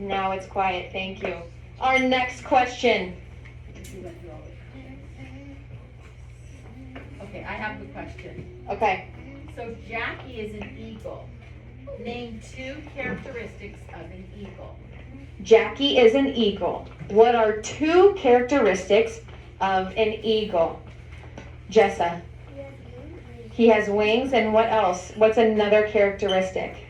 Now it's quiet, thank you. Our next question. Okay, I have the question. Okay. So Jackie is an eagle. Name 2 characteristics of an eagle. Jackie is an eagle. What are 2 characteristics of an eagle? Jessa. He has wings, and what else? What's another characteristic?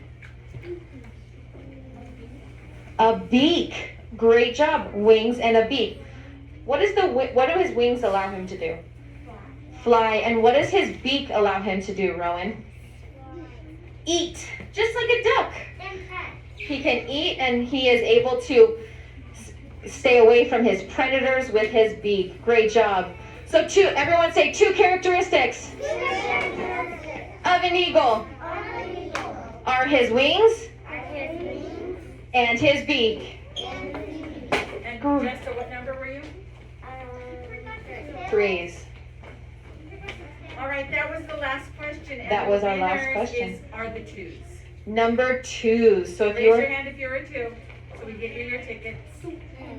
A beak. Great job. Wings and a beak. What do his wings allow him to do? Fly. And what does his beak allow him to do, Rowan? Eat. Just like a duck. He can eat, and he is able to stay away from his predators with his beak. Great job. So everyone say 2 characteristics of an eagle are his wings and his beak. And Jessica, what number were you? 3s. All right, that was the last question. And That was our last question. Are the 2s. Number 2. So if Raise your you're hand if you're a 2, so we get you your tickets.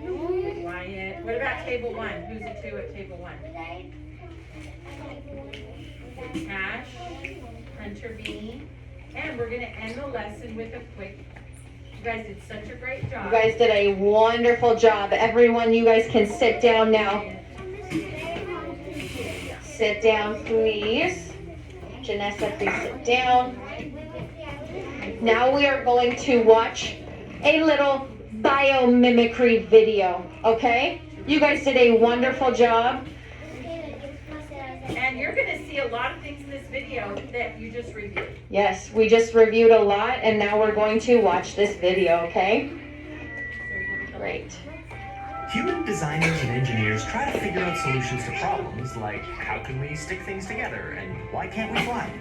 Wyatt. What about table 1? Who's a 2 at table 1? Cash, Hunter Bean, and we're going to end the lesson with a quick. You guys did such a great job. You guys did a wonderful job. Everyone, you guys can sit down now. Sit down, please. Janessa, please sit down. Now we are going to watch a little biomimicry video, okay? You guys did a wonderful job. And you're going to see a lot of things in this video that you just reviewed. Yes, we just reviewed a lot, and now we're going to watch this video, okay? Great. Human designers and engineers try to figure out solutions to problems like how can we stick things together and why can't we fly?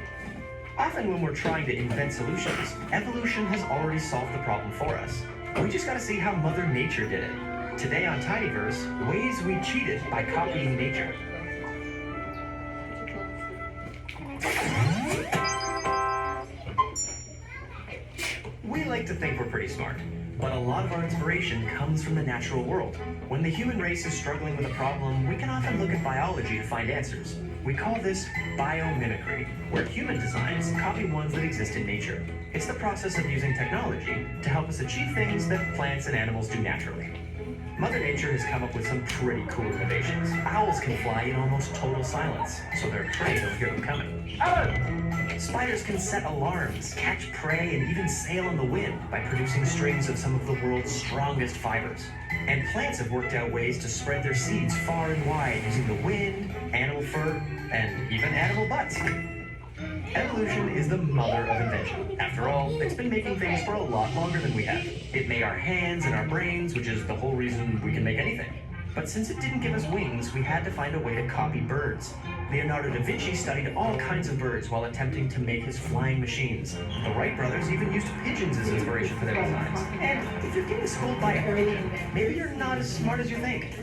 Often when we're trying to invent solutions, evolution has already solved the problem for us. We just gotta see how Mother Nature did it. Today on Tidyverse, ways we cheated by copying nature. We like to think we're pretty smart, but a lot of our inspiration comes from the natural world. When the human race is struggling with a problem, we can often look at biology to find answers. We call this biomimicry, where human designs copy ones that exist in nature. It's the process of using technology to help us achieve things that plants and animals do naturally. Mother Nature has come up with some pretty cool innovations. Owls can fly in almost total silence, so their prey don't hear them coming. Spiders can set alarms, catch prey, and even sail on the wind by producing strings of some of the world's strongest fibers. And plants have worked out ways to spread their seeds far and wide using the wind, animal fur, and even animal butts. Evolution is the mother of invention. After all, it's been making things for a lot longer than we have. It made our hands and our brains, which is the whole reason we can make anything. But since it didn't give us wings, we had to find a way to copy birds. Leonardo da Vinci studied all kinds of birds while attempting to make his flying machines. The Wright brothers even used pigeons as inspiration for their designs. And if you're getting schooled by a pigeon, maybe you're not as smart as you think.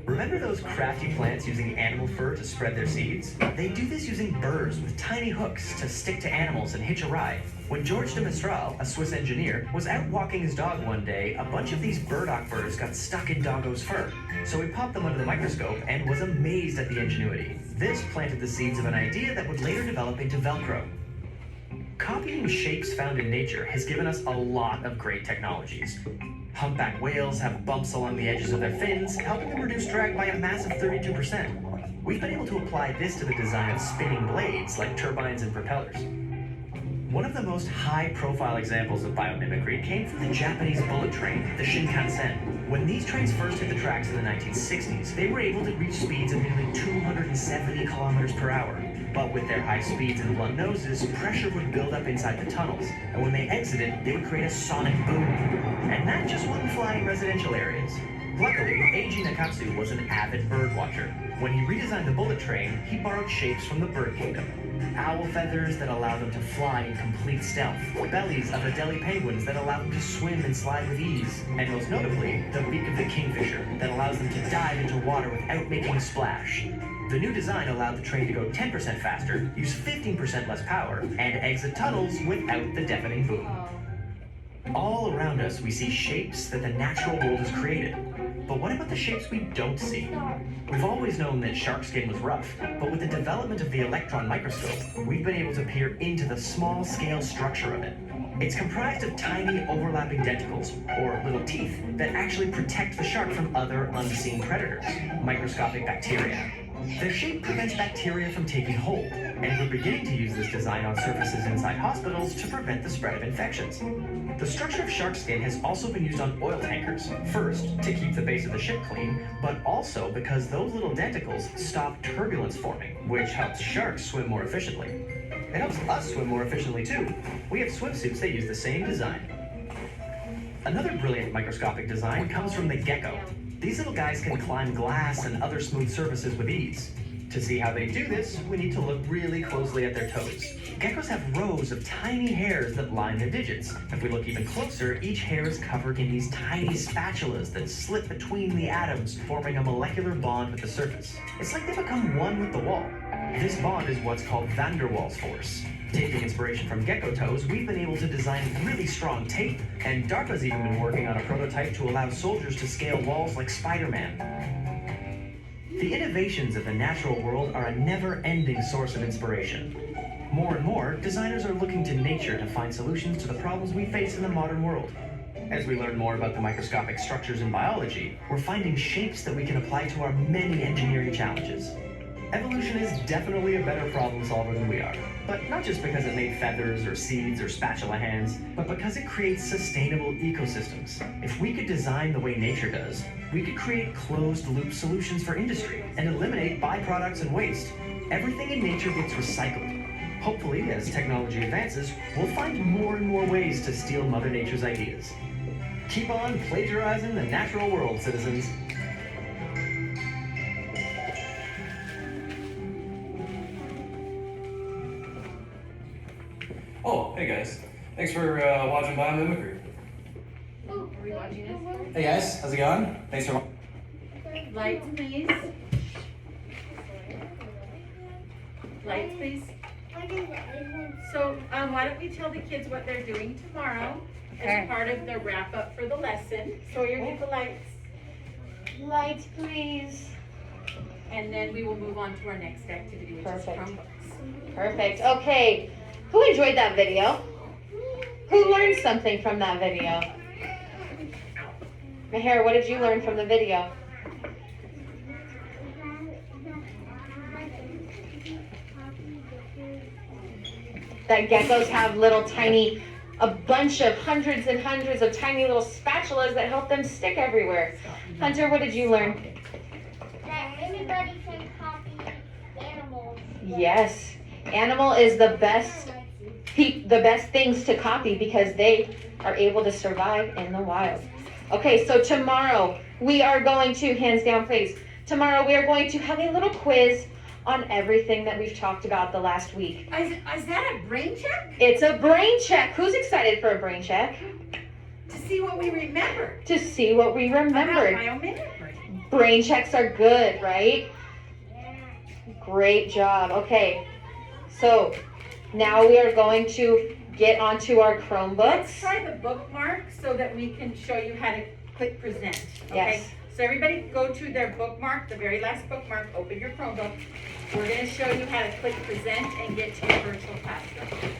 Remember those crafty plants using animal fur to spread their seeds? They do this using burrs with tiny hooks to stick to animals and hitch a ride. When George de Mestral, a Swiss engineer, was out walking his dog one day, a bunch of these burdock burrs got stuck in Doggo's fur. So he popped them under the microscope and was amazed at the ingenuity. This planted the seeds of an idea that would later develop into Velcro. Copying shapes found in nature has given us a lot of great technologies. Humpback whales have bumps along the edges of their fins, helping them reduce drag by a massive 32%. We've been able to apply this to the design of spinning blades like turbines and propellers. One of the most high-profile examples of biomimicry came from the Japanese bullet train, the Shinkansen. When these trains first hit the tracks in the 1960s, they were able to reach speeds of nearly 270 kilometers per hour. But with their high speeds and blunt noses, pressure would build up inside the tunnels, and when they exited, they would create a sonic boom. And that just wouldn't fly in residential areas. Luckily, Eiji Nakatsu was an avid bird watcher. When he redesigned the bullet train, he borrowed shapes from the bird kingdom. Owl feathers that allow them to fly in complete stealth, bellies of Adelie penguins that allow them to swim and slide with ease, and most notably, the beak of the kingfisher that allows them to dive into water without making a splash. The new design allowed the train to go 10% faster, use 15% less power, and exit tunnels without the deafening boom. All around us, we see shapes that the natural world has created. But what about the shapes we don't see? We've always known that shark skin was rough, but with the development of the electron microscope, we've been able to peer into the small-scale structure of it. It's comprised of tiny overlapping denticles, or little teeth, that actually protect the shark from other unseen predators, microscopic bacteria. Their shape prevents bacteria from taking hold, and we're beginning to use this design on surfaces inside hospitals to prevent the spread of infections. The structure of shark skin has also been used on oil tankers, first to keep the base of the ship clean, but also because those little denticles stop turbulence forming, which helps sharks swim more efficiently. It helps us swim more efficiently too. We have swimsuits that use the same design. Another brilliant microscopic design comes from the gecko. These little guys can climb glass and other smooth surfaces with ease. To see how they do this, we need to look really closely at their toes. Geckos have rows of tiny hairs that line their digits. If we look even closer, each hair is covered in these tiny spatulas that slip between the atoms, forming a molecular bond with the surface. It's like they become one with the wall. This bond is what's called van der Waals force. Taking inspiration from gecko toes, we've been able to design really strong tape, and DARPA's even been working on a prototype to allow soldiers to scale walls like Spider-Man. The innovations of the natural world are a never-ending source of inspiration. More and more, designers are looking to nature to find solutions to the problems we face in the modern world. As we learn more about the microscopic structures in biology, we're finding shapes that we can apply to our many engineering challenges. Evolution is definitely a better problem solver than we are. But not just because it made feathers or seeds or spatula hands, but because it creates sustainable ecosystems. If we could design the way nature does, we could create closed-loop solutions for industry and eliminate byproducts and waste. Everything in nature gets recycled. Hopefully, as technology advances, we'll find more and more ways to steal Mother Nature's ideas. Keep on plagiarizing the natural world, citizens. Oh, hey guys. Thanks for watching Biomimicry. Are we watching this? Hey guys, how's it going? Thanks for Lights, please. Lights, please. So, why don't we tell the kids what they're doing tomorrow as part of the wrap up for the lesson? Sawyer, get the lights. Lights, please. And then we will move on to our next activity, which Perfect. is Chromebooks. Perfect. Okay. Who enjoyed that video? Who learned something from that video? Meher, what did you learn from the video? That geckos have little tiny, a bunch of hundreds and hundreds of tiny little spatulas that help them stick everywhere. Hunter, what did you learn? That anybody can copy animals. Yes, animal is the best things to copy because they are able to survive in the wild. Okay, so tomorrow we are going to, hands down please, tomorrow we are going to have a little quiz on everything that we've talked about the last week. Is that a brain check? It's a brain check. Who's excited for a brain check? To see what we remember. To see what we remembered. About biomimicry. Brain checks are good, right? Great job. Okay, so now we are going to get onto our Let's Chromebooks. try the bookmark so that we can show you how to click present. Okay? Yes. So everybody go to their bookmark, the very last bookmark, open your Chromebook. We're gonna show you how to click present and get to your virtual classroom.